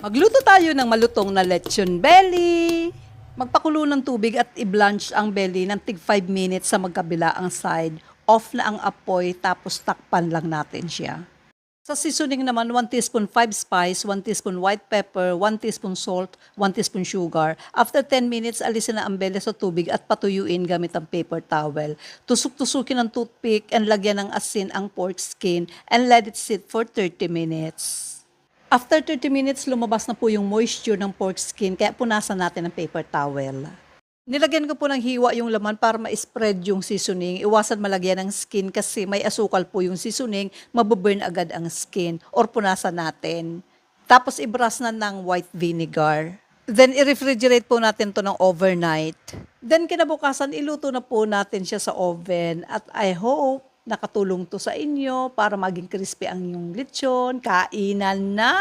Magluto tayo ng malutong na lechon belly. Magpakulo ng tubig at i-blanch ang belly ng tig 5 minutes sa magkabilaang side. Off na ang apoy tapos takpan lang natin siya. Sa seasoning naman, 1 teaspoon 5 spice, 1 teaspoon white pepper, 1 teaspoon salt, 1 teaspoon sugar. After 10 minutes, alisin na ang belly sa tubig at patuyuin gamit ang paper towel. Tusok-tusukin ng toothpick and lagyan ng asin ang pork skin and let it sit for 30 minutes. After 30 minutes, lumabas na po yung moisture ng pork skin, kaya punasan natin ng paper towel. Nilagyan ko po ng hiwa yung laman para ma-spread yung seasoning. Iwasan malagyan ng skin kasi may asukal po yung seasoning, mabuburn agad ang skin or punasan natin. Tapos i-brush na ng white vinegar. Then i-refrigerate po natin to ng overnight. Then kinabukasan, iluto na po natin siya sa oven at I hope nakatulong to sa inyo para maging crispy ang inyong lechon. Kainan na!